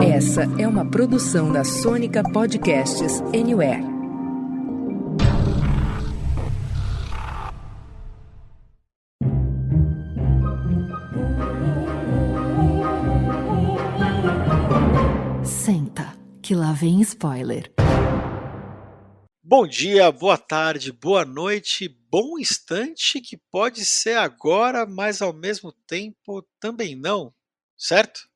Essa é uma produção da Sônica Podcasts Anywhere. Senta, que lá vem spoiler. Bom dia, boa tarde, boa noite, bom instante que pode ser agora, mas ao mesmo tempo também não, certo?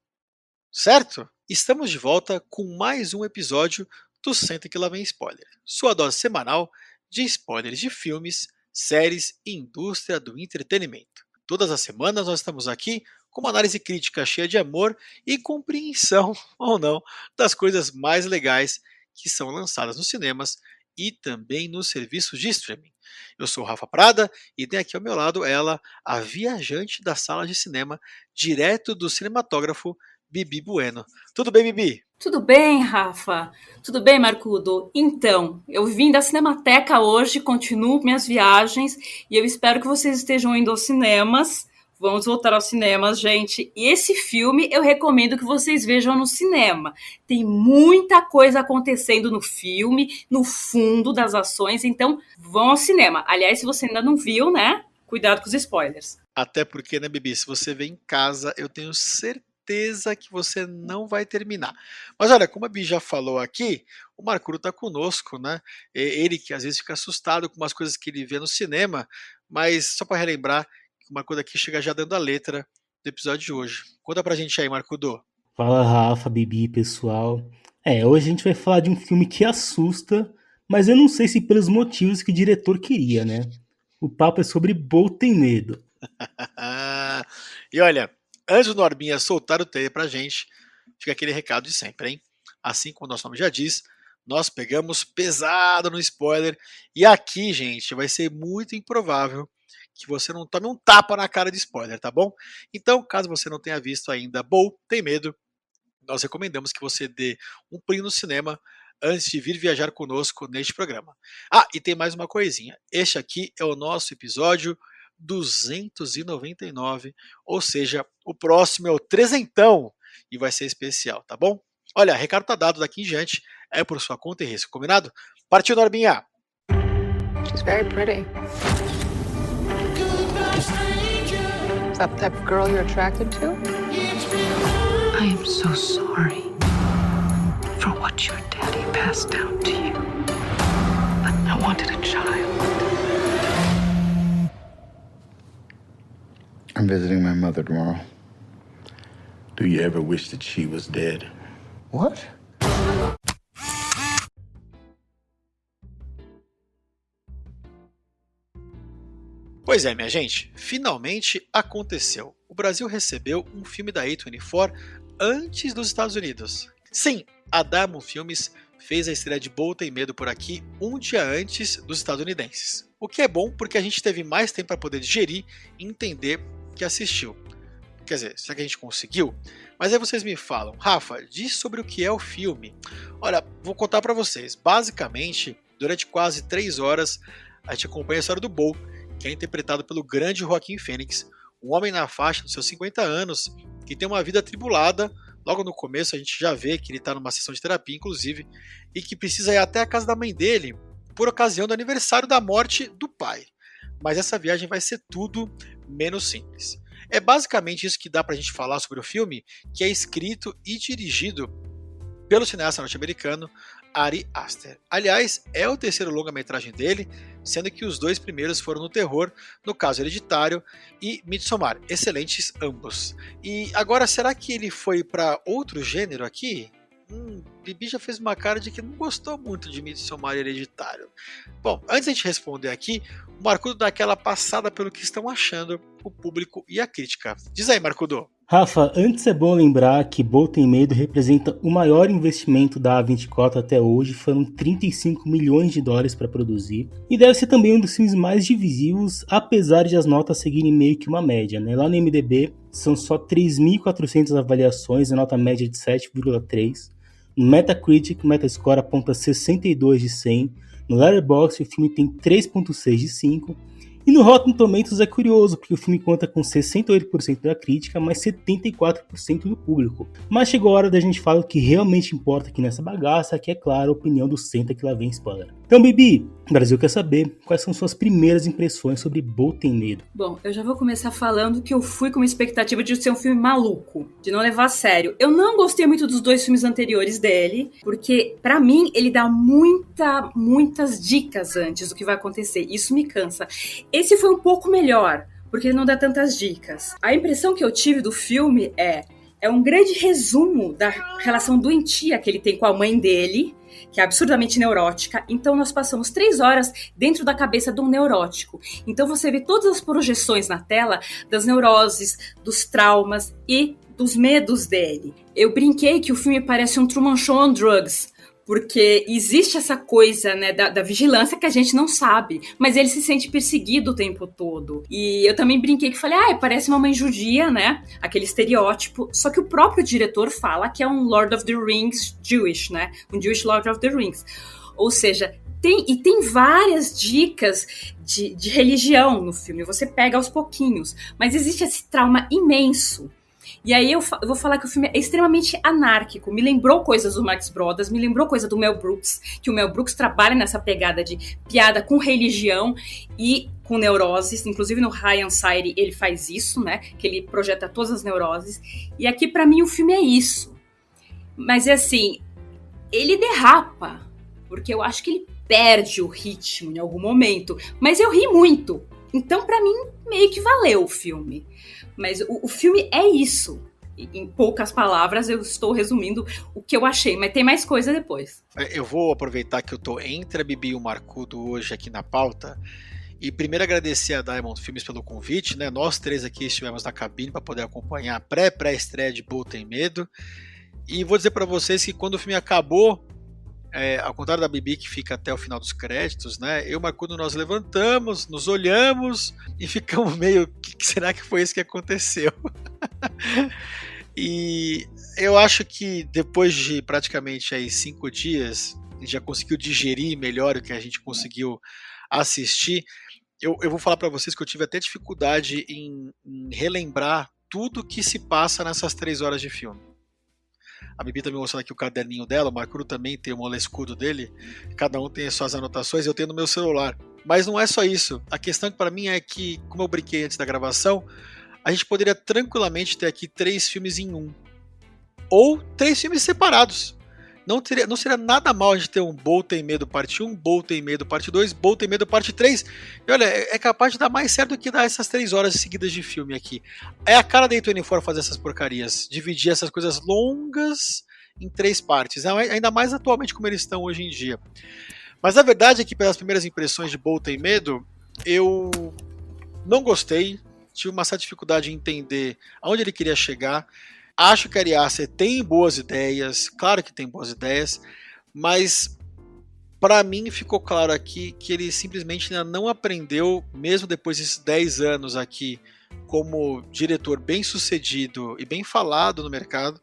Certo? Estamos de volta com mais um episódio do Senta que lá vem spoiler, sua dose semanal de spoilers de filmes, séries e indústria do entretenimento. Todas as semanas nós estamos aqui com uma análise crítica cheia de amor e compreensão, ou não, das coisas mais legais que são lançadas nos cinemas e também nos serviços de streaming. Eu sou o Rafa Prada e tenho aqui ao meu lado ela, a viajante da sala de cinema, direto do cinematógrafo, Bibi Bueno. Tudo bem, Bibi? Tudo bem, Rafa? Tudo bem, Marcudo? Então, eu vim da Cinemateca hoje, continuo minhas viagens e eu espero que vocês estejam indo aos cinemas. Vamos voltar aos cinemas, gente. E esse filme eu recomendo que vocês vejam no cinema. Tem muita coisa acontecendo no filme, no fundo das ações, então vão ao cinema. Aliás, se você ainda não viu, né? Cuidado com os spoilers. Até porque, né, Bibi, se você vê em casa, eu tenho certeza que você não vai terminar. Mas olha, como a Bibi já falou aqui, o Marcuro tá conosco, né? Ele que às vezes fica assustado com umas coisas que ele vê no cinema, mas só para relembrar, o Marcudo aqui chega já dando a letra do episódio de hoje. Conta pra gente aí, Marcudo. Fala, Rafa, Bibi, pessoal. Hoje a gente vai falar de um filme que assusta, mas eu não sei se pelos motivos que o diretor queria, né? O papo é sobre Bo Tem Medo. E olha, antes do Norbinha soltar o trailer pra gente, fica aquele recado de sempre, hein? Assim como o nosso nome já diz, nós pegamos pesado no spoiler, e aqui, gente, vai ser muito improvável que você não tome um tapa na cara de spoiler, tá bom? Então, caso você não tenha visto ainda Bo Tem Medo, nós recomendamos que você dê um pulinho no cinema antes de vir viajar conosco neste programa. Ah, e tem mais uma coisinha. Este aqui é o nosso episódio 299, ou seja, o próximo é o trezentão e vai ser especial, tá bom? Olha, recado tá dado daqui em diante, é por sua conta e risco, combinado? Partiu, Norbinha! She's very pretty. Is that the type of girl you're attracted to? I am so sorry for what your daddy passed down to you. But I wanted a child. I'm visiting my mother tomorrow. Do you ever wish that she was dead? What? Pois é, minha gente, finalmente aconteceu. O Brasil recebeu um filme da A24 antes dos Estados Unidos. Sim, a Diamond Filmes fez a estreia de Bo Tem Medo por aqui um dia antes dos estadunidenses. O que é bom porque a gente teve mais tempo para poder digerir e entender que assistiu. Quer dizer, será que a gente conseguiu? Mas aí vocês me falam, Rafa, diz sobre o que é o filme. Olha, vou contar para vocês. Basicamente, durante quase 3 horas, a gente acompanha a história do Bo, que é interpretado pelo grande Joaquim Fênix, um homem na faixa dos seus 50 anos, que tem uma vida atribulada. Logo no começo a gente já vê que ele está numa sessão de terapia, inclusive, e que precisa ir até a casa da mãe dele por ocasião do aniversário da morte do pai. Mas essa viagem vai ser tudo menos simples. É basicamente isso que dá pra gente falar sobre o filme, que é escrito e dirigido pelo cineasta norte-americano Ari Aster. Aliás, é o terceiro longa-metragem dele, sendo que os 2 primeiros foram no terror, no caso Hereditário e Midsommar, excelentes ambos. E agora, será que ele foi para outro gênero aqui? Bibi já fez uma cara de que não gostou muito de Midsommar e Hereditário. Bom, antes de a gente responder aqui, o Marcudo dá aquela passada pelo que estão achando o público e a crítica. Diz aí, Marcudo. Rafa, antes é bom lembrar que Bo Tem Medo representa o maior investimento da A24 até hoje, foram 35 milhões de dólares para produzir, e deve ser também um dos filmes mais divisivos, apesar de as notas seguirem meio que uma média, né? Lá no MDB são só 3.400 avaliações, a nota média de 7,3. No Metacritic, o Metascore aponta 62 de 100. No Letterboxd, o filme tem 3.6 de 5. E no Rotten Tomatoes é curioso, porque o filme conta com 68% da crítica, mas 74% do público. Mas chegou a hora da gente falar o que realmente importa aqui nessa bagaça, que é claro, a opinião do Senta que lá vem spoiler. Então, Bibi, o Brasil quer saber quais são suas primeiras impressões sobre Bo Tem Medo. Bom, eu já vou começar falando que eu fui com uma expectativa de ser um filme maluco, de não levar a sério. Eu não gostei muito dos 2 filmes anteriores dele, porque pra mim ele dá muitas dicas antes do que vai acontecer. Isso me cansa. Esse foi um pouco melhor, porque ele não dá tantas dicas. A impressão que eu tive do filme é um grande resumo da relação doentia que ele tem com a mãe dele, que é absurdamente neurótica. Então nós passamos 3 horas dentro da cabeça de um neurótico. Então você vê todas as projeções na tela das neuroses, dos traumas e dos medos dele. Eu brinquei que o filme parece um Truman Show on drugs, porque existe essa coisa, né, da vigilância que a gente não sabe, mas ele se sente perseguido o tempo todo. E eu também brinquei que falei, parece uma mãe judia, né, aquele estereótipo, só que o próprio diretor fala que é um Lord of the Rings Jewish, né, um Jewish Lord of the Rings. Ou seja, tem várias dicas de religião no filme, você pega aos pouquinhos, mas existe esse trauma imenso. E aí eu vou falar que o filme é extremamente anárquico, me lembrou coisas do Marx Brothers, me lembrou coisa do Mel Brooks, que o Mel Brooks trabalha nessa pegada de piada com religião e com neuroses, inclusive no High Anxiety ele faz isso, né, que ele projeta todas as neuroses, e aqui pra mim o filme é isso. Mas é assim, ele derrapa, porque eu acho que ele perde o ritmo em algum momento, mas eu ri muito, então pra mim meio que valeu o filme. Mas o filme é isso. Em poucas palavras, eu estou resumindo o que eu achei, mas tem mais coisa depois. Eu vou aproveitar que eu tô entre a Bibi e o Marcudo hoje aqui na pauta. E primeiro agradecer a Diamond Filmes pelo convite, né? Nós 3 aqui estivemos na cabine para poder acompanhar a pré-estreia de Bo Tem Medo. E vou dizer para vocês que quando o filme acabou, ao contrário da Bibi que fica até o final dos créditos, né? Eu e o Marcudo nós levantamos, nos olhamos e ficamos meio, que será que foi isso que aconteceu? E eu acho que depois de praticamente aí 5 dias, a gente já conseguiu digerir melhor o que a gente conseguiu assistir. Eu vou falar para vocês que eu tive até dificuldade em relembrar tudo que se passa nessas 3 horas de filme. A Bibi também mostrando aqui o caderninho dela, o Marcuro também tem o molescudo dele, cada um tem as suas anotações, eu tenho no meu celular. Mas não é só isso, a questão para mim é que, como eu brinquei antes da gravação, a gente poderia tranquilamente ter aqui 3 filmes em um, ou 3 filmes separados. Não seria nada mal a gente ter um Bo Tem Medo parte 1, Bo Tem Medo parte 2, Bo Tem Medo parte 3. E olha, é capaz de dar mais certo do que dar essas 3 horas seguidas de filme aqui. É a cara da A24 fazer essas porcarias, dividir essas coisas longas em 3 partes, ainda mais atualmente como eles estão hoje em dia. Mas a verdade é que pelas primeiras impressões de Bo Tem Medo, eu não gostei, tive uma certa dificuldade em entender aonde ele queria chegar. Acho que Ari Aster tem boas ideias, claro que tem boas ideias, mas para mim ficou claro aqui que ele simplesmente ainda não aprendeu, mesmo depois desses 10 anos aqui como diretor bem sucedido e bem falado no mercado,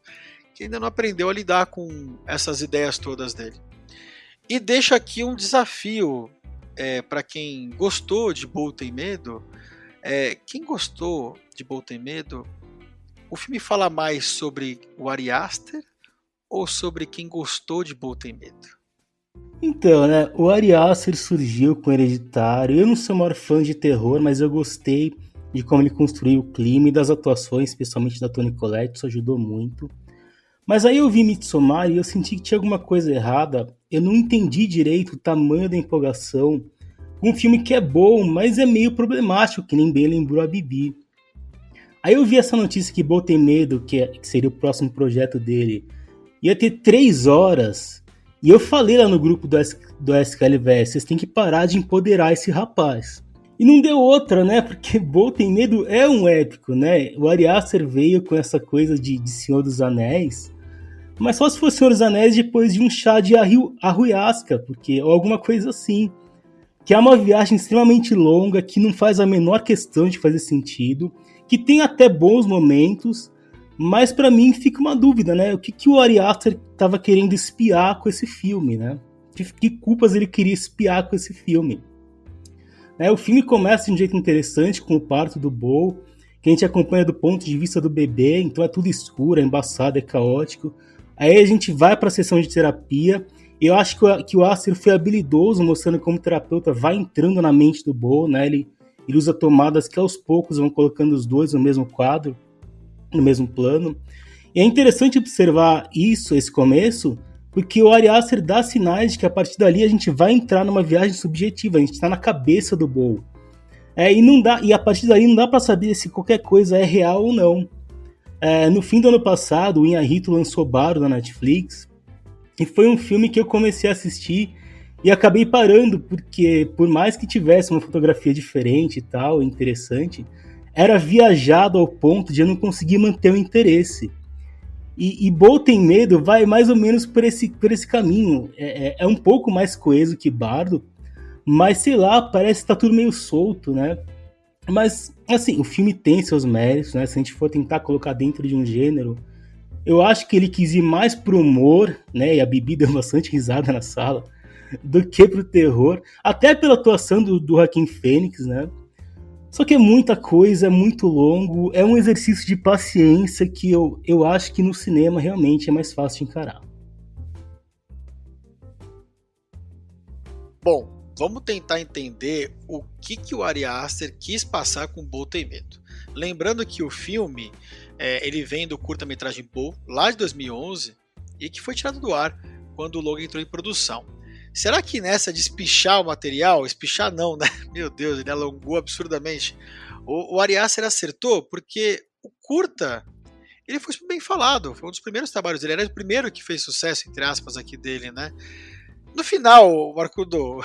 que ainda não aprendeu a lidar com essas ideias todas dele. E deixo aqui um desafio para quem gostou de Bo Tem Medo. Quem gostou de Bo Tem Medo, o filme fala mais sobre o Ari Aster ou sobre quem gostou de Bo Tem Medo? Então, né, o Ari Aster surgiu com Hereditário. Eu não sou o maior fã de terror, mas eu gostei de como ele construiu o clima e das atuações, especialmente da Toni Collette, isso ajudou muito. Mas aí eu vi Midsommar e eu senti que tinha alguma coisa errada. Eu não entendi direito o tamanho da empolgação. Um filme que é bom, mas é meio problemático, que nem bem lembrou a Bibi. Aí eu vi essa notícia que Bo Tem Medo, que seria o próximo projeto dele, ia ter 3 horas. E eu falei lá no grupo do SKLVS, vocês têm que parar de empoderar esse rapaz. E não deu outra, né? Porque Bo Tem Medo é um épico, né? O Ari Aster veio com essa coisa de Senhor dos Anéis, mas só se fosse Senhor dos Anéis depois de um chá de arruiasca, ou alguma coisa assim. Que é uma viagem extremamente longa, que não faz a menor questão de fazer sentido, que tem até bons momentos, mas pra mim fica uma dúvida, né? O que o Ari Aster estava querendo espiar com esse filme, né? Que culpas ele queria espiar com esse filme? O filme começa de um jeito interessante com o parto do Bo, que a gente acompanha do ponto de vista do bebê, então é tudo escuro, é embaçado, é caótico. Aí a gente vai para a sessão de terapia, e eu acho que o Aster foi habilidoso, mostrando como o terapeuta vai entrando na mente do Bo, né? Ele usa tomadas que aos poucos vão colocando os dois no mesmo quadro, no mesmo plano. E é interessante observar esse começo, porque o Ari Aster dá sinais de que a partir dali a gente vai entrar numa viagem subjetiva, a gente está na cabeça do Bo. E a partir daí não dá para saber se qualquer coisa é real ou não. No fim do ano passado, o Inharito lançou Bardo na Netflix, e foi um filme que eu comecei a assistir e acabei parando, porque por mais que tivesse uma fotografia diferente e tal, interessante, era viajado ao ponto de eu não conseguir manter o interesse. E Bo Tem Medo vai mais ou menos por esse caminho. É um pouco mais coeso que Bardo, mas sei lá, parece que tá tudo meio solto, né? Mas, assim, o filme tem seus méritos, né? Se a gente for tentar colocar dentro de um gênero, eu acho que ele quis ir mais pro humor, né? E a Bibi deu bastante risada na sala, do que pro terror. Até pela atuação do Joaquin Phoenix, né? Só que é muita coisa, é muito longo, é um exercício de paciência que eu acho que no cinema realmente é mais fácil de encarar. Bom, vamos tentar entender o que o Ari Aster quis passar com Bo Tem Medo. Lembrando que o filme ele vem do curta-metragem Bo, lá de 2011, e que foi tirado do ar quando o longa entrou em produção. Será que nessa de espichar o material, espichar não, né? Meu Deus, ele alongou absurdamente. O Ari Aster acertou porque o curta, ele foi super bem falado, foi um dos primeiros trabalhos dele, era o primeiro que fez sucesso, entre aspas, aqui dele, né? No final, Marcudo,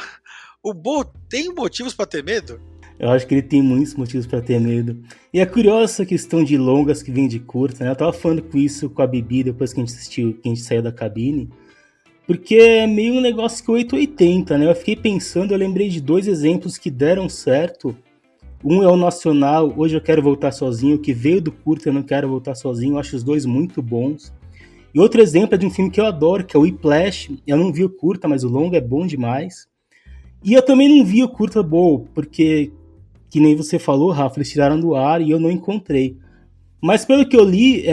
o Bo tem motivos para ter medo? Eu acho que ele tem muitos motivos para ter medo. E é curiosa essa questão de longas que vem de curta, né? Eu tava falando com isso com a Bibi depois que a gente saiu da cabine, porque é meio um negócio que 880, né? Eu fiquei pensando, eu lembrei de 2 exemplos que deram certo. Um é o Nacional, Hoje Eu Quero Voltar Sozinho, que veio do curta Eu Não Quero Voltar Sozinho, eu acho os dois muito bons. E outro exemplo é de um filme que eu adoro, que é o Whiplash. Eu não vi o curta, mas o longa é bom demais. E eu também não vi o curta Bo, porque, que nem você falou, Rafa, eles tiraram do ar e eu não encontrei. Mas pelo que eu li,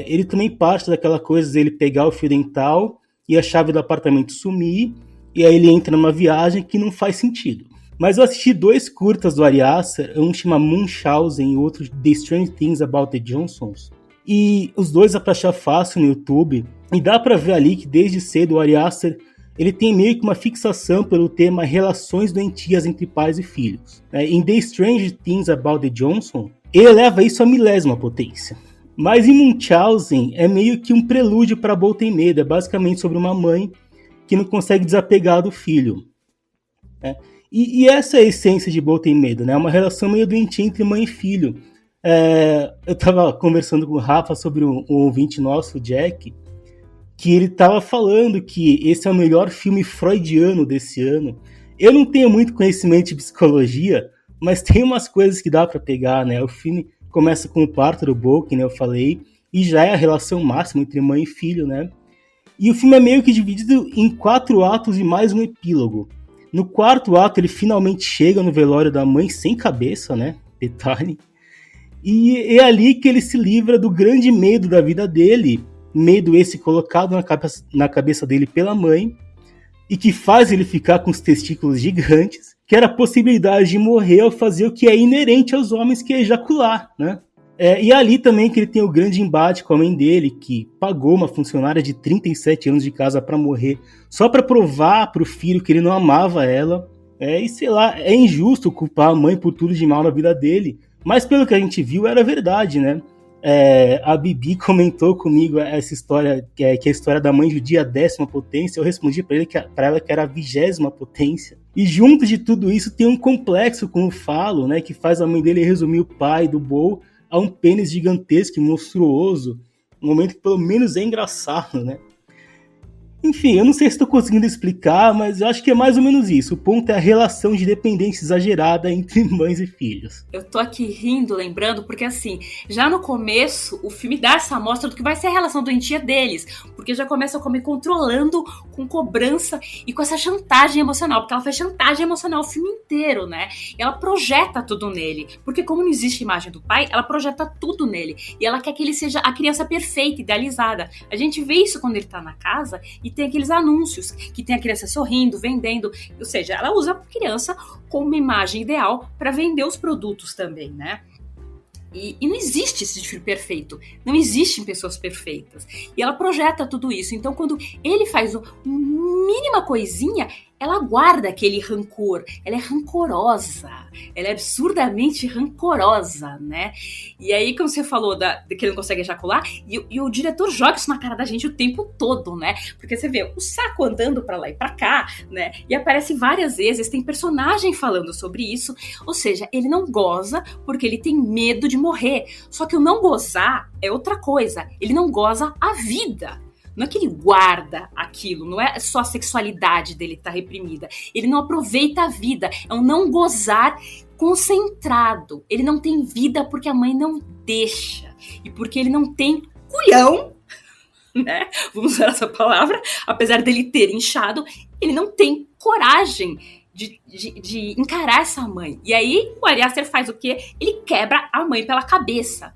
ele também parte daquela coisa dele pegar o fio dental e a chave do apartamento sumir, e aí ele entra numa viagem que não faz sentido. Mas eu assisti 2 curtas do Ari Aster, um chama Munchausen e outro The Strange Things About the Johnsons, e os dois dá pra achar fácil no YouTube, e dá pra ver ali que desde cedo o Ari Aster ele tem meio que uma fixação pelo tema relações doentias entre pais e filhos. Em The Strange Things About the Johnson, ele leva isso à milésima potência. Mas em Munchausen é meio que um prelúdio para Bo Tem Medo, é basicamente sobre uma mãe que não consegue desapegar do filho. Né? E essa é a essência de Bo Tem Medo, né? Uma relação meio doentia entre mãe e filho. Eu estava conversando com o Rafa sobre um ouvinte nosso, o Jack, que ele estava falando que esse é o melhor filme freudiano desse ano. Eu não tenho muito conhecimento de psicologia, mas tem umas coisas que dá para pegar, né? O filme começa com o parto do Bo, que eu falei, e já é a relação máxima entre mãe e filho, né? E o filme é meio que dividido em 4 atos e mais um epílogo. No 4º ato, ele finalmente chega no velório da mãe sem cabeça, né? Detalhe. E é ali que ele se livra do grande medo da vida dele, medo esse colocado na cabeça dele pela mãe, e que faz ele ficar com os testículos gigantes, que era a possibilidade de morrer ao fazer o que é inerente aos homens, que é ejacular, né? E é ali também que ele tem o grande embate com a mãe dele, que pagou uma funcionária de 37 anos de casa para morrer, só para provar pro filho que ele não amava ela. E sei lá, é injusto culpar a mãe por tudo de mal na vida dele, mas pelo que a gente viu era verdade, né? A Bibi comentou comigo essa história, que é a história da mãe judia 10ª potência. Eu respondi para ela que era a 20ª potência. E junto de tudo isso tem um complexo com o falo, né, que faz a mãe dele resumir o pai do Bo a um pênis gigantesco e monstruoso. Um momento que pelo menos é engraçado, né? Enfim, eu não sei se estou conseguindo explicar, mas eu acho que é mais ou menos isso. O ponto é a relação de dependência exagerada entre mães e filhos. Eu tô aqui rindo, lembrando, porque assim, já no começo, o filme dá essa amostra do que vai ser a relação doentia deles, porque já começa como controlando, com cobrança e com essa chantagem emocional, porque ela faz chantagem emocional o filme inteiro. inteiro, né? E ela projeta tudo nele, porque como não existe imagem do pai, ela projeta tudo nele, e ela quer que ele seja a criança perfeita, idealizada. A gente vê isso quando ele tá na casa e tem aqueles anúncios, que tem a criança sorrindo, vendendo, ou seja, ela usa a criança como uma imagem ideal para vender os produtos também, né? E não existe esse filho perfeito. Não existem pessoas perfeitas. E ela projeta tudo isso. Então, quando ele faz uma mínima coisinha, ela guarda aquele rancor. Ela é rancorosa. Ela é absurdamente rancorosa, né? E aí, como você falou de que ele não consegue ejacular, e o diretor joga isso na cara da gente o tempo todo, né? Porque você vê o saco andando pra lá e pra cá, né? E aparece várias vezes, tem personagem falando sobre isso. Ou seja, ele não goza porque ele tem medo de morrer. Só que o não gozar é outra coisa. Ele não goza a vida. Não é que ele guarda aquilo, não é só a sexualidade dele que tá reprimida. Ele não aproveita a vida, é um não gozar concentrado. Ele não tem vida porque a mãe não deixa. E porque ele não tem culhão, né? Vamos usar essa palavra. Apesar dele ter inchado, ele não tem coragem de encarar essa mãe. E aí o Ari Aster faz o quê? Ele quebra a mãe pela cabeça.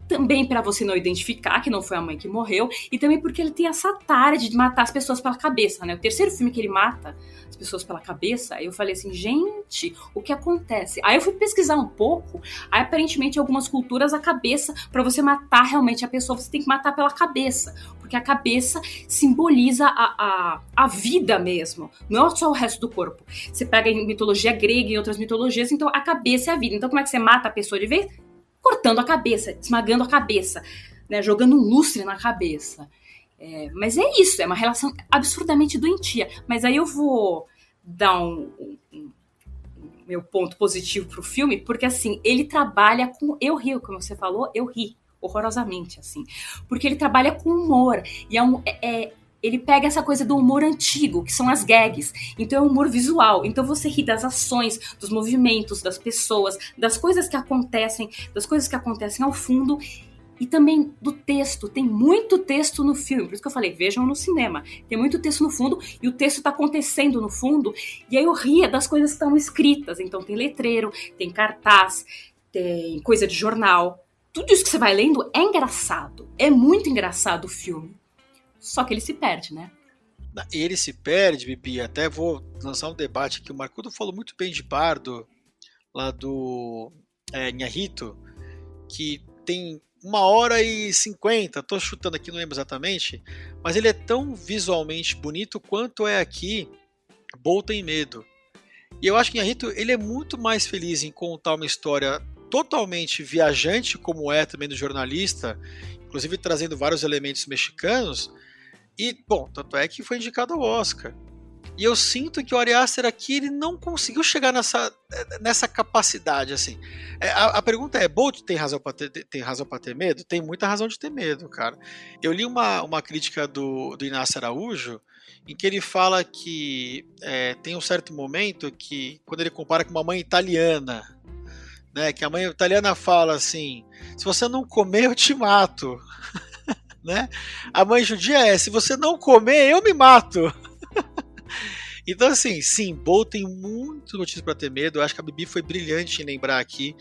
Também para você não identificar que não foi a mãe que morreu, e também porque ele tem essa tara de matar as pessoas pela cabeça, né? O terceiro filme que ele mata as pessoas pela cabeça, eu falei assim, gente, o que acontece? Aí eu fui pesquisar um pouco, aí aparentemente em algumas culturas a cabeça, para você matar realmente a pessoa, você tem que matar pela cabeça, porque a cabeça simboliza a vida mesmo, não é só o resto do corpo. Você pega em mitologia grega e outras mitologias, então a cabeça é a vida. Então como é que você mata a pessoa de vez? Cortando a cabeça, esmagando a cabeça, né, jogando um lustre na cabeça. Mas é isso, é uma relação absurdamente doentia. Mas aí eu vou dar meu ponto positivo pro filme, porque assim, ele trabalha com... Eu rio, como você falou, eu ri horrorosamente, assim. Porque ele trabalha com humor, e ele pega essa coisa do humor antigo, que são as gags. Então é um humor visual. Então você ri das ações, dos movimentos, das pessoas, das coisas que acontecem ao fundo, e também do texto. Tem muito texto no filme, por isso que eu falei, vejam no cinema. Tem muito texto no fundo, e o texto tá acontecendo no fundo, e aí eu ria das coisas que estão escritas. Então tem letreiro, tem cartaz, tem coisa de jornal. Tudo isso que você vai lendo é engraçado. É muito engraçado o filme. Só que ele se perde, né? E ele se perde, Bibi, até vou lançar um debate aqui. O Marcudo falou muito bem de Bardo, lá do Inharrito, que tem 1h50, tô chutando aqui, não lembro exatamente, mas ele é tão visualmente bonito quanto é aqui Bolton em Medo. E eu acho que Inharrito, ele é muito mais feliz em contar uma história totalmente viajante, como é também do jornalista, inclusive trazendo vários elementos mexicanos. E, bom, tanto é que foi indicado ao Oscar. E eu sinto que o Ari Aster aqui, ele não conseguiu chegar nessa capacidade, assim. A pergunta é, Bolt tem razão para ter medo? Tem muita razão de ter medo, cara. Eu li uma crítica do Inácio Araújo, em que ele fala que tem um certo momento que, quando ele compara com uma mãe italiana, né, que a mãe italiana fala assim, se você não comer, eu te mato. Né? A mãe judia se você não comer, eu me mato. Então assim, sim, Bolt tem muitos motivos para ter medo. Eu acho que a Bibi foi brilhante em lembrar aqui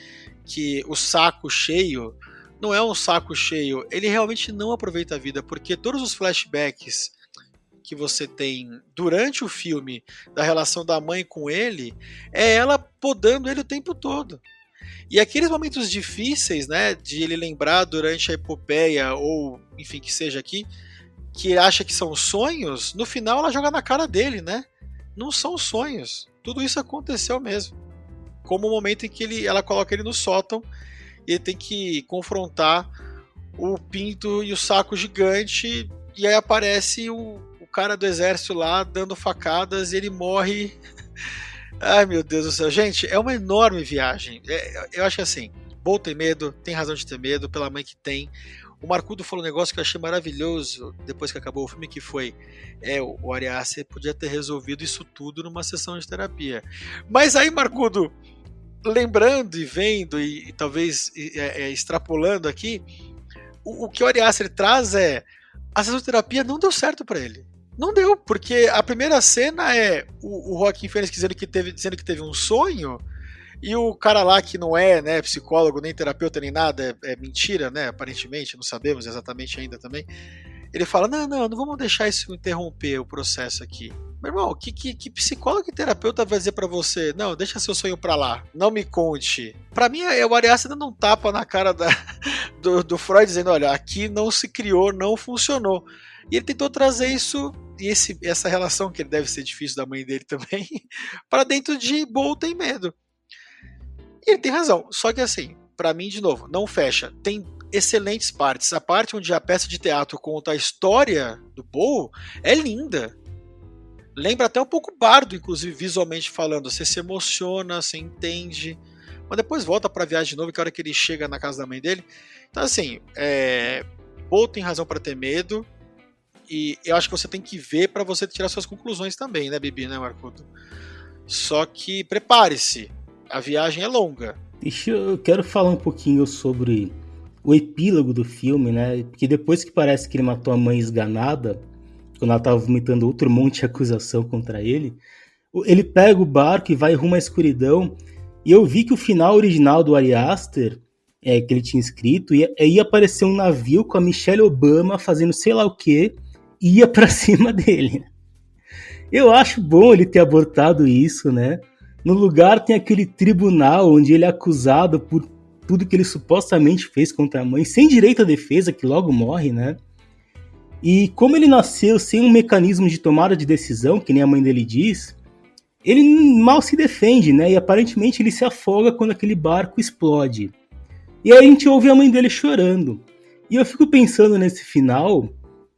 que o saco cheio não é um saco cheio, ele realmente não aproveita a vida, porque todos os flashbacks que você tem durante o filme da relação da mãe com ele, é ela podando ele o tempo todo. E aqueles momentos difíceis, né, de ele lembrar durante a epopeia, ou enfim, que seja aqui, que acha que são sonhos, no final ela joga na cara dele, né? Não são sonhos. Tudo isso aconteceu mesmo. Como o momento em que ela coloca ele no sótão e ele tem que confrontar o pinto e o saco gigante, e aí aparece o cara do exército lá dando facadas e ele morre. Ai, meu Deus do céu. Gente, é uma enorme viagem. Eu acho que assim, Bolt tem medo, tem razão de ter medo, pela mãe que tem. O Marcudo falou um negócio que eu achei maravilhoso depois que acabou o filme, que foi o Ari Aster podia ter resolvido isso tudo numa sessão de terapia. Mas aí, Marcudo, lembrando e vendo e talvez extrapolando aqui, o que o Ari Aster traz a sessão de terapia não deu certo para ele. Não deu, porque a primeira cena é o Joaquin Phoenix dizendo que teve um sonho, e o cara lá que não é, né, psicólogo, nem terapeuta, nem nada, é mentira, né, aparentemente, não sabemos exatamente ainda também. Ele fala, não vamos deixar isso interromper o processo aqui. Meu irmão, que psicólogo e terapeuta vai dizer pra você, não, deixa seu sonho pra lá, não me conte. Pra mim, o Ari Aster dando um tapa na cara do Freud, dizendo, olha, aqui não se criou, não funcionou. E ele tentou trazer isso, e essa relação, que deve ser difícil da mãe dele também, pra dentro de Boa Tem Medo. E ele tem razão, só que assim, pra mim, de novo, não fecha. Tem excelentes partes. A parte onde a peça de teatro conta a história do Bo é linda. Lembra até um pouco Bardo, inclusive, visualmente falando. Você se emociona, você entende, mas depois volta pra viagem de novo, que é a hora que ele chega na casa da mãe dele. Então, assim, Bo tem razão pra ter medo, e eu acho que você tem que ver pra você tirar suas conclusões também, né, Bibi, né, Marcudo? Só que prepare-se, a viagem é longa. Eu quero falar um pouquinho sobre o epílogo do filme, né? Porque depois que parece que ele matou a mãe esganada, quando ela tava vomitando outro monte de acusação contra ele pega o barco e vai rumo à escuridão. E eu vi que o final original do Ari Aster, que ele tinha escrito, ia aparecer um navio com a Michelle Obama fazendo sei lá o que, e ia pra cima dele. Eu acho bom ele ter abortado isso, né? No lugar tem aquele tribunal onde ele é acusado por tudo que ele supostamente fez contra a mãe, sem direito à defesa, que logo morre, né? E como ele nasceu sem um mecanismo de tomada de decisão, que nem a mãe dele diz, ele mal se defende, né? E aparentemente ele se afoga quando aquele barco explode. E aí a gente ouve a mãe dele chorando. E eu fico pensando nesse final,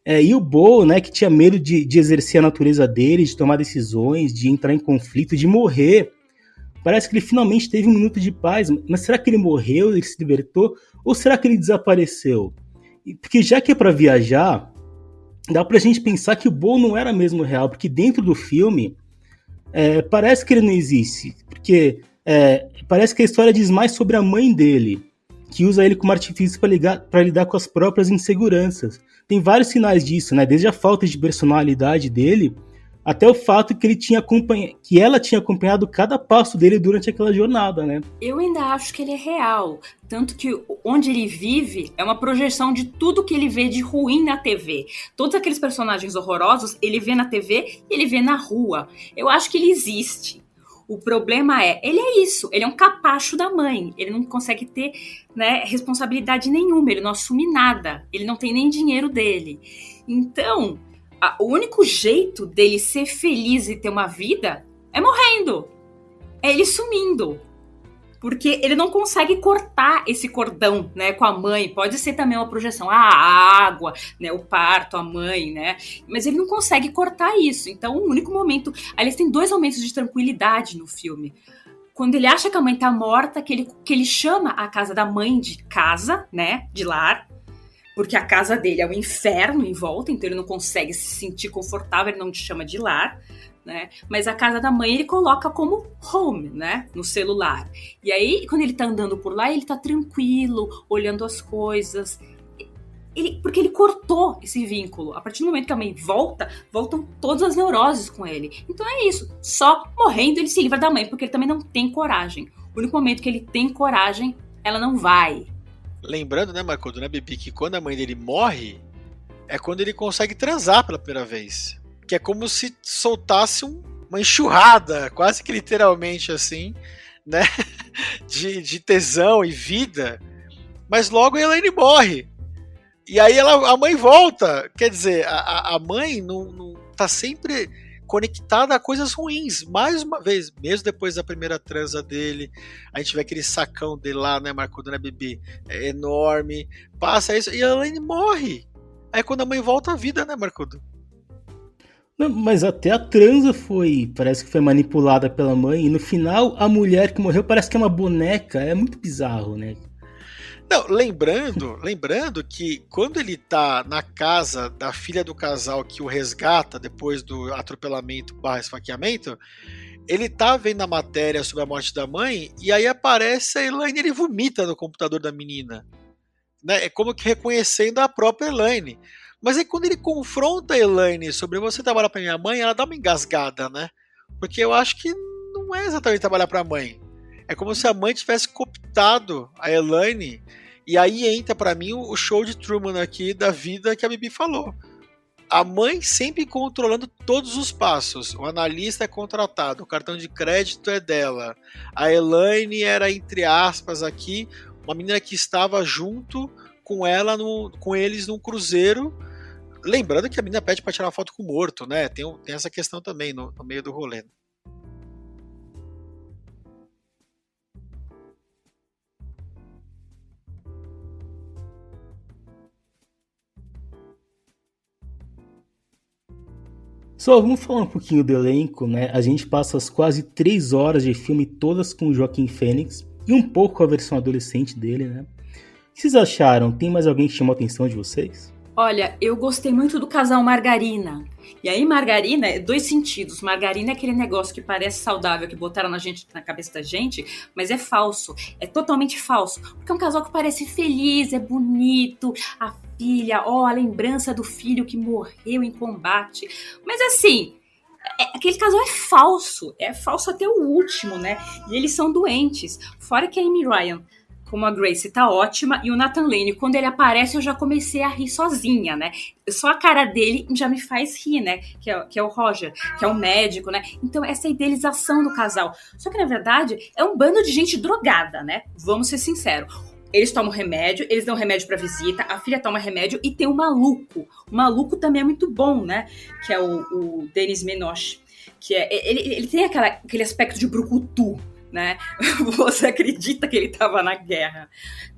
e o Bo, né, que tinha medo de exercer a natureza dele, de tomar decisões, de entrar em conflito, de morrer. Parece que ele finalmente teve um minuto de paz, mas será que ele morreu, ele se libertou, ou será que ele desapareceu? Porque já que é pra viajar, dá pra gente pensar que o Bo não era mesmo real, porque dentro do filme parece que ele não existe, porque parece que a história diz mais sobre a mãe dele, que usa ele como artifício para lidar com as próprias inseguranças. Tem vários sinais disso, né? Desde a falta de personalidade dele, até o fato que que ela tinha acompanhado cada passo dele durante aquela jornada, né? Eu ainda acho que ele é real. Tanto que onde ele vive é uma projeção de tudo que ele vê de ruim na TV. Todos aqueles personagens horrorosos, ele vê na TV e ele vê na rua. Eu acho que ele existe. O problema ele é isso, ele é um capacho da mãe. Ele não consegue ter, né, responsabilidade nenhuma, ele não assume nada. Ele não tem nem dinheiro dele. Então, o único jeito dele ser feliz e ter uma vida é morrendo. É ele sumindo. Porque ele não consegue cortar esse cordão, né, com a mãe. Pode ser também uma projeção, a água, né, o parto, a mãe, né? Mas ele não consegue cortar isso. Então, o único momento... Aliás, tem 2 momentos de tranquilidade no filme. Quando ele acha que a mãe tá morta, que ele chama a casa da mãe de casa, né, de lar, porque a casa dele é um inferno em volta, então ele não consegue se sentir confortável, ele não te chama de lar, né? Mas a casa da mãe ele coloca como home, né, no celular. E aí, quando ele tá andando por lá, ele tá tranquilo, olhando as coisas. Porque ele cortou esse vínculo. A partir do momento que a mãe voltam todas as neuroses com ele. Então é isso. Só morrendo ele se livra da mãe, porque ele também não tem coragem. O único momento que ele tem coragem, ela não vai. Lembrando, né, Marcudo, né, Bibi, que quando a mãe dele morre, é quando ele consegue transar pela primeira vez. Que é como se soltasse uma enxurrada, quase que literalmente assim, né, de tesão e vida. Mas logo ele morre. E aí a mãe volta. Quer dizer, a mãe não tá sempre conectada a coisas ruins. Mais uma vez, mesmo depois da primeira transa dele, a gente vê aquele sacão dele lá, né, Marcudo, né, Bibi? É enorme. Passa isso e a Elaine morre. Aí quando a mãe volta à vida, né, Marcudo? Não, mas até a transa parece que foi manipulada pela mãe, e no final a mulher que morreu parece que é uma boneca. É muito bizarro, né? Não, lembrando que quando ele tá na casa da filha do casal que o resgata depois do atropelamento / esfaqueamento, ele tá vendo a matéria sobre a morte da mãe, e aí aparece a Elaine e ele vomita no computador da menina. né? É como que reconhecendo a própria Elaine. Mas aí quando ele confronta a Elaine sobre você trabalhar para minha mãe, ela dá uma engasgada, né? Porque eu acho que não é exatamente trabalhar para a mãe. É como se a mãe tivesse cooptado a Elaine. E aí entra para mim o show de Truman aqui da vida que a Bibi falou. A mãe sempre controlando todos os passos. O analista é contratado, o cartão de crédito é dela. A Elaine era, entre aspas, aqui, uma menina que estava junto com ela, com eles num cruzeiro. Lembrando que a menina pede para tirar uma foto com o morto, né? Tem essa questão também no meio do rolê. Só vamos falar um pouquinho do elenco, né? A gente passa as quase 3 horas de filme todas com o Joaquin Phoenix e um pouco a versão adolescente dele, né? O que vocês acharam? Tem mais alguém que chamou a atenção de vocês? Olha, eu gostei muito do casal Margarina. E aí, margarina é 2 sentidos. Margarina é aquele negócio que parece saudável, que botaram na cabeça da gente, mas é falso. É totalmente falso. Porque é um casal que parece feliz, é bonito. A filha, a lembrança do filho que morreu em combate. Mas assim, aquele casal é falso até o último, né? E eles são doentes. Fora que a Amy Ryan, como a Grace, tá ótima, e o Nathan Lane, quando ele aparece, eu já comecei a rir sozinha, né? Só a cara dele já me faz rir, né? Que é o Roger, que é o médico, né? Então, essa idealização do casal. Só que, na verdade, é um bando de gente drogada, né? Vamos ser sinceros. Eles tomam remédio, eles dão remédio pra visita, a filha toma remédio e tem um maluco. O maluco também é muito bom, né? Que é o Denis Menoche. Que ele tem aquele aspecto de brucutu, né? Você acredita que ele estava na guerra,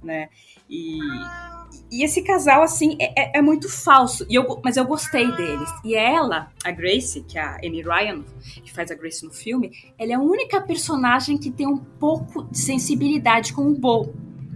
né? E esse casal, assim, é muito falso. Mas eu gostei deles. E ela, a Grace, que é a Amy Ryan, que faz a Grace no filme, ela é a única personagem que tem um pouco de sensibilidade com o Bo.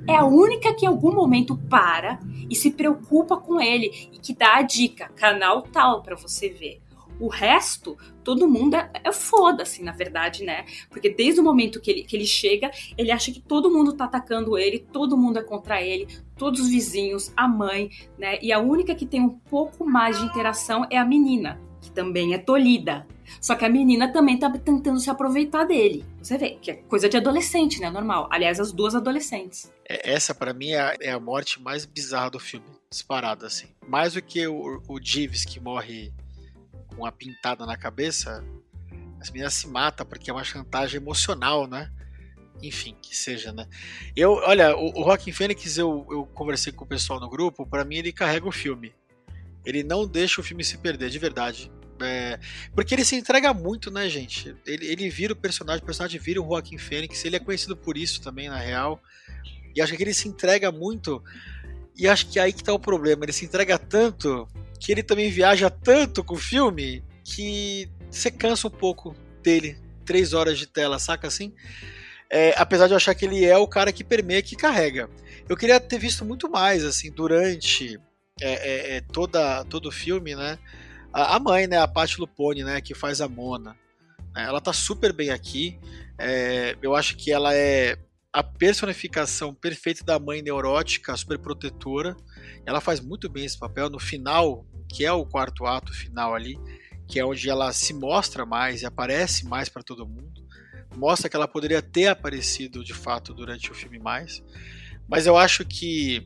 É a única que em algum momento para e se preocupa com ele e que dá a dica, canal tal, pra você ver. O resto, todo mundo é foda-se, na verdade, né? Porque desde o momento que ele chega, ele acha que todo mundo tá atacando ele, todo mundo é contra ele, todos os vizinhos, a mãe, né? E a única que tem um pouco mais de interação é a menina, que também é tolhida. Só que a menina também tá tentando se aproveitar dele. Você vê, que é coisa de adolescente, né? Normal. Aliás, as 2 adolescentes. Essa, pra mim, é a morte mais bizarra do filme. Disparada, assim. Mais do que o Jeeves, que morre com uma pintada na cabeça, as meninas se matam porque é uma chantagem emocional, né? Enfim, que seja, né? Olha, o Joaquin Phoenix, eu conversei com o pessoal no grupo, pra mim ele carrega o filme. Ele não deixa o filme se perder, de verdade. Porque ele se entrega muito, né, gente? Ele vira o personagem vira o Joaquin Phoenix, ele é conhecido por isso também, na real. E acho que ele se entrega muito, e acho que aí que tá o problema, ele se entrega tanto que ele também viaja tanto com o filme que você cansa um pouco dele. 3 horas de tela, saca assim? Apesar de eu achar que ele é o cara que permeia, que carrega. Eu queria ter visto muito mais, assim, durante todo o filme, né? A mãe, né? A Patti LuPone, né? Que faz a Mona. Ela tá super bem aqui. Eu acho que ela é a personificação perfeita da mãe neurótica, super protetora. Ela faz muito bem esse papel. No final, que é o 4º ato final ali, que é onde ela se mostra mais e aparece mais para todo mundo, mostra que ela poderia ter aparecido de fato durante o filme mais, mas eu acho que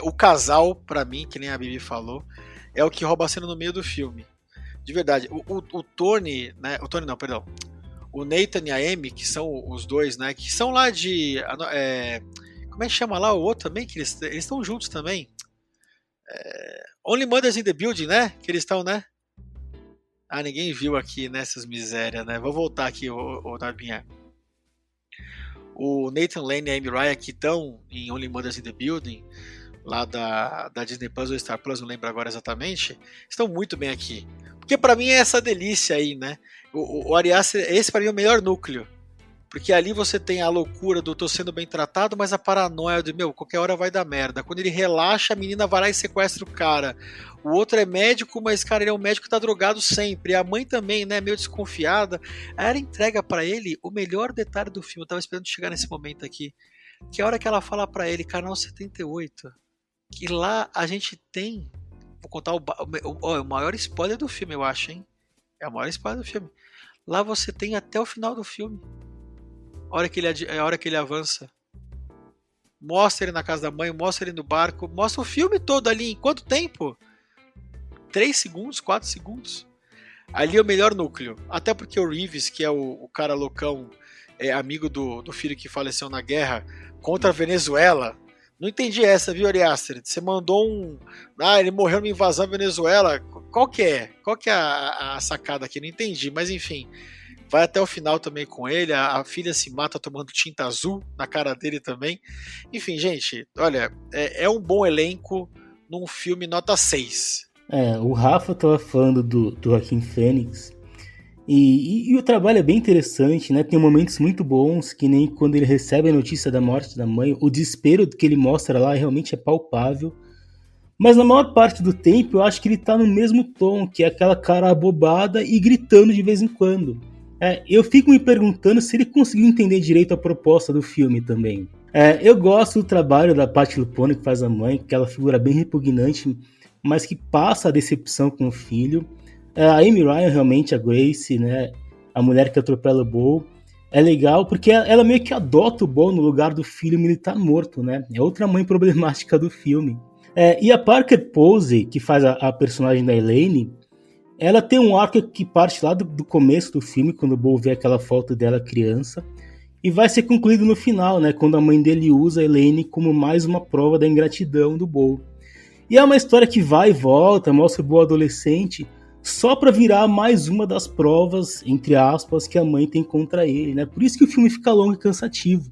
o casal, para mim, que nem a Bibi falou, é o que rouba a cena no meio do filme, de verdade. O Tony, né? O Tony não, perdão. O Nathan e a Amy, que são os dois, né? Que são lá de... como é que chama lá o outro também? Que eles estão juntos também. Only Mothers in the Building, né? Que eles estão, né? Ninguém viu aqui nessas misérias, né? Vou voltar aqui, o Narbinha. O Nathan Lane e a Amy Ryan, que estão em Only Mothers in the Building, lá da Disney Plus ou Star Plus, não lembro agora exatamente, estão muito bem aqui. Porque pra mim é essa delícia aí, né? O Ari Aster, esse pra mim é o melhor núcleo. Porque ali você tem a loucura do tô sendo bem tratado, mas a paranoia de, qualquer hora vai dar merda. Quando ele relaxa, a menina vai lá e sequestra o cara. O outro é médico, mas, cara, ele é um médico que tá drogado sempre. A mãe também, né, meio desconfiada. Aí ela entrega pra ele o melhor detalhe do filme. Eu tava esperando chegar nesse momento aqui. Que é a hora que ela fala pra ele, canal 78. E lá a gente tem, vou contar o maior spoiler do filme, eu acho, hein? É o maior spoiler do filme. Lá você tem até o final do filme. A hora que ele avança. Mostra ele na casa da mãe, mostra ele no barco, mostra o filme todo ali. Em quanto tempo? 3 segundos, 4 segundos. Ali é o melhor núcleo. Até porque o Reeves, que é o cara loucão, é amigo do filho que faleceu na guerra contra a Venezuela. Não entendi essa, viu, Ari Aster? Você mandou um... ele morreu numa invasão à Venezuela. Qual que é? Qual que é a sacada aqui? Não entendi, mas enfim. Vai até o final também com ele. A filha se mata tomando tinta azul na cara dele também. Enfim, gente, olha, é um bom elenco num filme nota 6. O Rafa tava falando do Joaquin Phoenix. E o trabalho é bem interessante, né? Tem momentos muito bons, que nem quando ele recebe a notícia da morte da mãe. O desespero que ele mostra lá realmente é palpável. Mas na maior parte do tempo eu acho que ele tá no mesmo tom, que é aquela cara abobada e gritando de vez em quando. Eu fico me perguntando se ele conseguiu entender direito a proposta do filme também. Eu gosto do trabalho da Patti LuPone, que faz a mãe, aquela figura bem repugnante, mas que passa a decepção com o filho. A Amy Ryan, realmente, a Grace, né, a mulher que atropela o Bo, é legal porque ela meio que adota o Bo no lugar do filho militar morto, né? É outra mãe problemática do filme. E a Parker Posey, que faz a personagem da Elaine, ela tem um arco que parte lá do começo do filme, quando o Bo vê aquela foto dela criança, e vai ser concluído no final, né, quando a mãe dele usa a Elaine como mais uma prova da ingratidão do Bo. E é uma história que vai e volta, mostra o Bo adolescente, só para virar mais uma das provas, entre aspas, que a mãe tem contra ele, né? Por isso que o filme fica longo e cansativo.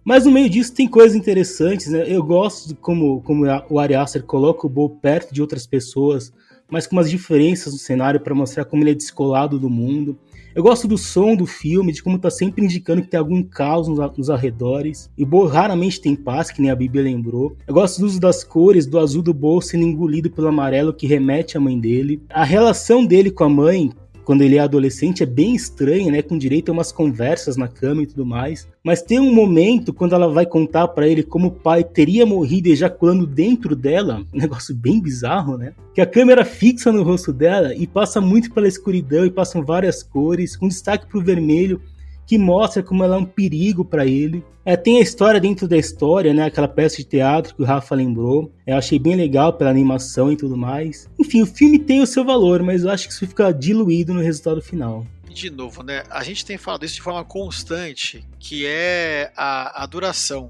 Mas no meio disso tem coisas interessantes, né? Eu gosto de como o Ari Aster coloca o Bo perto de outras pessoas, mas com umas diferenças no cenário para mostrar como ele é descolado do mundo. Eu gosto do som do filme, de como tá sempre indicando que tem algum caos nos arredores. E o Bo raramente tem paz, que nem a Bíblia lembrou. Eu gosto do uso das cores, do azul do Bo sendo engolido pelo amarelo, que remete à mãe dele. A relação dele com a mãe, quando ele é adolescente, é bem estranha, né? Com direito a umas conversas na cama e tudo mais. Mas tem um momento, quando ela vai contar pra ele como o pai teria morrido ejaculando dentro dela, um negócio bem bizarro, né? Que a câmera fixa no rosto dela e passa muito pela escuridão e passam várias cores, com destaque pro vermelho, que mostra como ela é um perigo pra ele. Tem a história dentro da história, né? Aquela peça de teatro que o Rafa lembrou. Eu achei bem legal pela animação e tudo mais. Enfim, o filme tem o seu valor, mas eu acho que isso fica diluído no resultado final. De novo, né? A gente tem falado isso de forma constante, que é a duração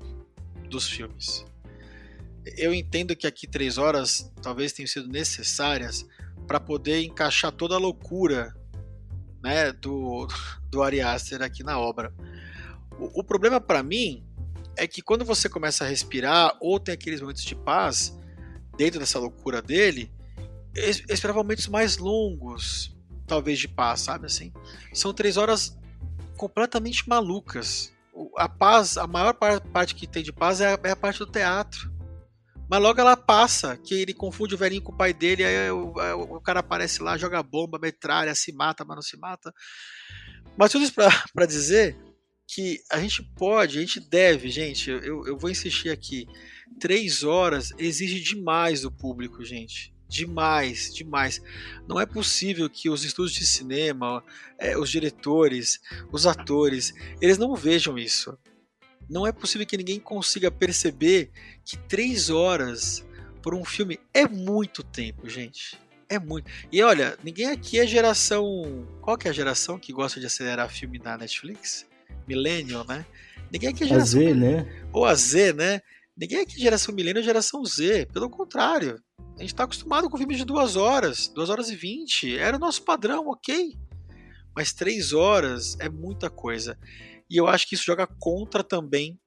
dos filmes. Eu entendo que aqui 3 horas talvez tenham sido necessárias para poder encaixar toda a loucura, né, do Ari Aster aqui na obra. O problema para mim é que quando você começa a respirar ou tem aqueles momentos de paz dentro dessa loucura dele, eu esperava momentos mais longos, talvez, de paz, sabe assim? São 3 horas completamente malucas. A paz, a maior parte que tem de paz é a parte do teatro. Mas logo ela passa, que ele confunde o velhinho com o pai dele, aí o cara aparece lá, joga bomba, metralha, se mata, mas não se mata. Mas tudo isso pra dizer que a gente deve, gente, eu vou insistir aqui, 3 horas exige demais do público, gente. Demais. Não é possível que os estúdios de cinema, os diretores, os atores, eles não vejam isso. Não é possível que ninguém consiga perceber que 3 horas por um filme é muito tempo, gente. É muito. E olha, ninguém aqui é geração... Qual que é a geração que gosta de acelerar filme na Netflix? Millennial, né? Ninguém aqui é geração... A Z, né? Ou a Z, né? Ninguém aqui é geração Millennial ou geração Z. Pelo contrário. A gente está acostumado com filmes de 2 horas. 2 horas e 20. Era o nosso padrão, ok. Mas 3 horas é muita coisa. E eu acho que isso joga contra também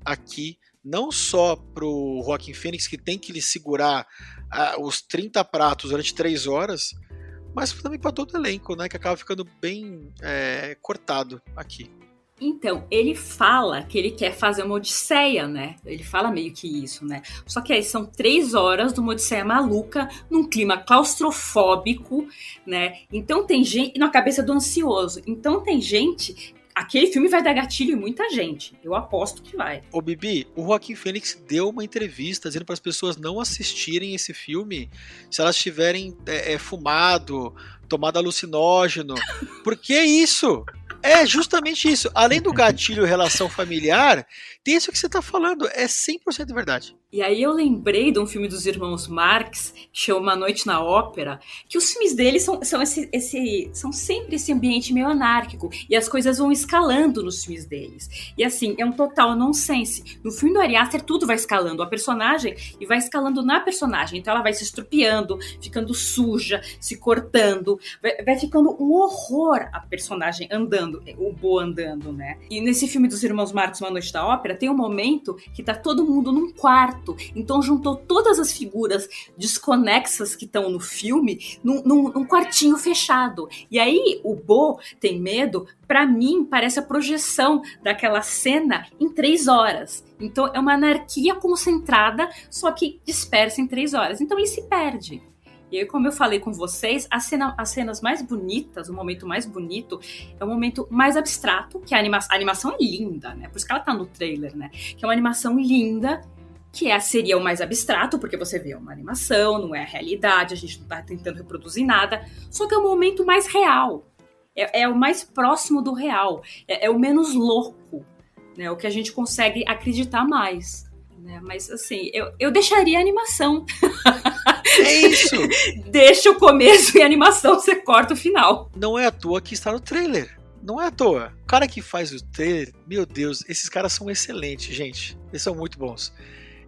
aqui, não só pro Joaquin Phoenix, que tem que lhe segurar os 30 pratos durante 3 horas, mas também para todo o elenco, né, que acaba ficando bem cortado aqui. Então, ele fala que ele quer fazer uma odisseia, né? Ele fala meio que isso, né? Só que aí são 3 horas de uma odisseia maluca, num clima claustrofóbico, né? Então tem gente... na cabeça do ansioso. Então tem gente... aquele filme vai dar gatilho em muita gente. Eu aposto que vai. Ô Bibi, o Joaquin Phoenix deu uma entrevista dizendo para as pessoas não assistirem esse filme se elas tiverem fumado, tomado alucinógeno. Por que isso? É justamente isso. Além do gatilho relação familiar, tem isso que você tá falando. É 100% verdade. E aí eu lembrei de um filme dos irmãos Marx, que chama Uma Noite na Ópera, que os filmes deles são sempre esse ambiente meio anárquico, e as coisas vão escalando nos filmes deles. E assim, é um total nonsense. No filme do Ari Aster, tudo vai escalando a personagem e vai escalando na personagem. Então ela vai se estrupiando, ficando suja, se cortando, vai ficando um horror a personagem andando, o Bo andando, né? E nesse filme dos irmãos Marx, Uma Noite na Ópera, tem um momento que tá todo mundo num quarto. Então juntou todas as figuras desconexas que estão no filme num quartinho fechado. E aí o Bo tem medo, pra mim parece a projeção daquela cena em 3 horas. Então é uma anarquia concentrada, só que dispersa em 3 horas. Então ele se perde. E aí, como eu falei com vocês, as cenas mais bonitas, o momento mais bonito, é o momento mais abstrato, que a animação é linda, né? Por isso que ela tá no trailer, né? Que é uma animação linda, que seria o mais abstrato, porque você vê uma animação, não é a realidade, a gente não tá tentando reproduzir nada, só que é o momento mais real, é o mais próximo do real, é o menos louco, né, o que a gente consegue acreditar mais, né, mas assim, eu deixaria a animação. É isso! Deixa o começo e a animação, você corta o final. Não é à toa que está no trailer. Não é à toa. O cara que faz o trailer, meu Deus, esses caras são excelentes, gente. Eles são muito bons.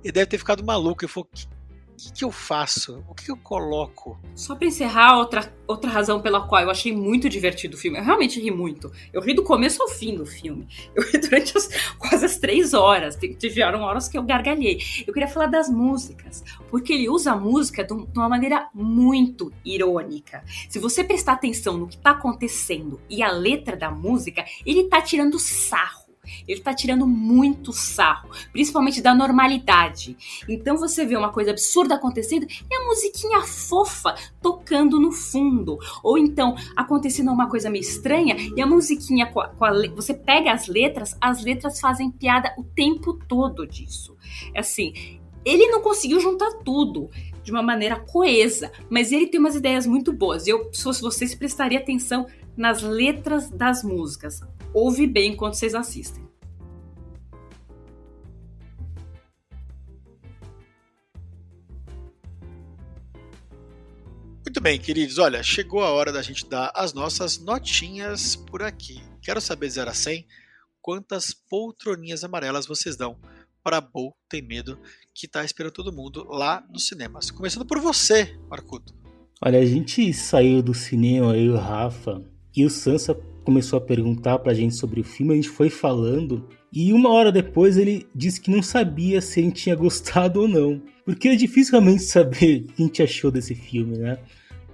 Ele deve ter ficado maluco. Ele falou, o que eu faço? O que eu coloco? Só pra encerrar, outra razão pela qual eu achei muito divertido o filme. Eu realmente ri muito. Eu ri do começo ao fim do filme. Eu ri durante quase as 3 horas. Tiveram horas que eu gargalhei. Eu queria falar das músicas. Porque ele usa a música de uma maneira muito irônica. Se você prestar atenção no que tá acontecendo e a letra da música, ele tá tirando sarro. Ele tá tirando muito sarro, principalmente da normalidade. Então você vê uma coisa absurda acontecendo e a musiquinha fofa tocando no fundo. Ou então acontecendo uma coisa meio estranha e a musiquinha, você pega as letras fazem piada o tempo todo disso. É assim, ele não conseguiu juntar tudo de uma maneira coesa, mas ele tem umas ideias muito boas. Eu, se fosse vocês, prestaria atenção nas letras das músicas. Ouve bem enquanto vocês assistem. Muito bem, queridos. Olha, chegou a hora da gente dar as nossas notinhas por aqui. Quero saber de 0 a 100 quantas poltroninhas amarelas vocês dão para Bo Tem Medo, que está esperando todo mundo lá nos cinemas. Começando por você, Marcuto. Olha, a gente saiu do cinema, eu e o Rafa, e o Sansa começou a perguntar pra gente sobre o filme, a gente foi falando, e 1 hora depois ele disse que não sabia se a gente tinha gostado ou não. Porque é difícil realmente saber o que a gente achou desse filme, né?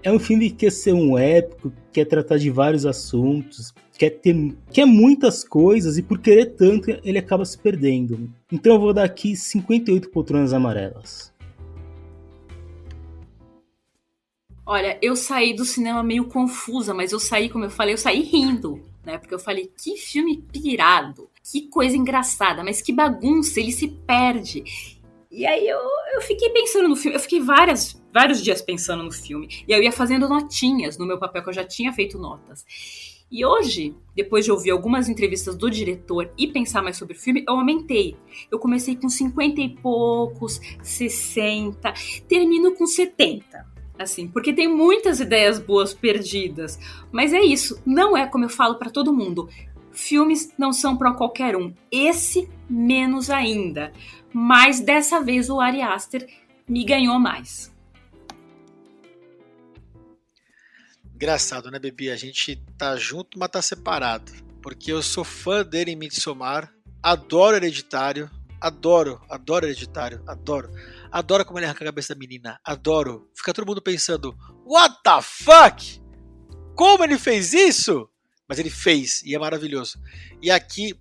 É um filme que quer ser um épico, quer tratar de vários assuntos, quer muitas coisas, e por querer tanto ele acaba se perdendo. Então eu vou dar aqui 58 poltronas amarelas. Olha, eu saí do cinema meio confusa, mas eu saí, como eu falei, eu saí rindo, né? Porque eu falei, que filme pirado, que coisa engraçada, mas que bagunça, ele se perde. E aí eu fiquei pensando no filme, eu fiquei vários dias pensando no filme, e eu ia fazendo notinhas no meu papel, que eu já tinha feito notas. E hoje, depois de ouvir algumas entrevistas do diretor e pensar mais sobre o filme, eu aumentei. Eu comecei com 50 e poucos, 60, termino com 70. Assim, porque tem muitas ideias boas perdidas. Mas é isso, não é como eu falo pra todo mundo. Filmes não são pra qualquer um. Esse, menos ainda. Mas dessa vez o Ari Aster me ganhou mais. Engraçado, né, Bibi? A gente tá junto, mas tá separado. Porque eu sou fã dele em Midsommar. Adoro Hereditário. Adoro Hereditário. Adoro como ele arranca a cabeça da menina. Adoro. Fica todo mundo pensando, what the fuck? Como ele fez isso? Mas ele fez, e é maravilhoso. E aqui,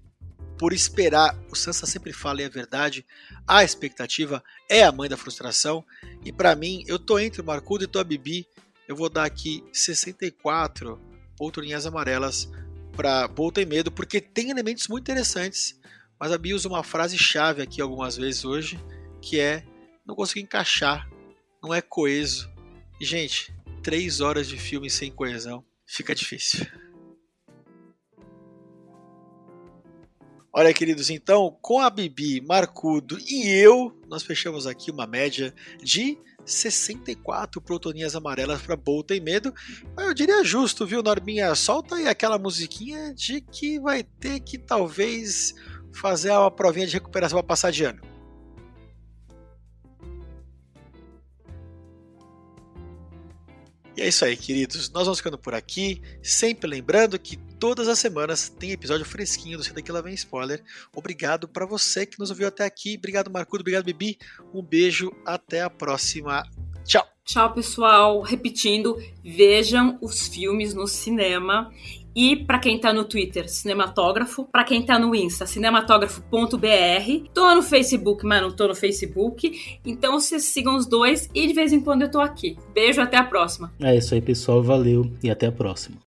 por esperar, o Sansa sempre fala, e é verdade, a expectativa é a mãe da frustração. E pra mim, eu tô entre o Marcudo e tô a Bibi. Eu vou dar aqui 64 poltroninhas amarelas para Boa Tem Medo, porque tem elementos muito interessantes, mas a Bia usa uma frase-chave aqui algumas vezes hoje, que é: não consigo encaixar, não é coeso. E, gente, 3 horas de filme sem coesão fica difícil. Olha, queridos, então, com a Bibi, Marcudo e eu, nós fechamos aqui uma média de 64 protoninhas amarelas para Boa Tem Medo. Eu diria justo, viu, Norminha? Solta aí aquela musiquinha de que vai ter que talvez fazer uma provinha de recuperação para passar de ano. E é isso aí, queridos. Nós vamos ficando por aqui. Sempre lembrando que todas as semanas tem episódio fresquinho do Senta Que Lá Vem Spoiler. Obrigado para você que nos ouviu até aqui. Obrigado, Marcudo. Obrigado, Bibi. Um beijo. Até a próxima. Tchau. Tchau, pessoal. Repetindo, vejam os filmes no cinema. E para quem tá no Twitter, Cinematógrafo. Para quem tá no Insta, cinematógrafo.br. Tô no Facebook, mas não tô no Facebook. Então vocês sigam os dois e de vez em quando eu tô aqui. Beijo, até a próxima. É isso aí, pessoal. Valeu e até a próxima.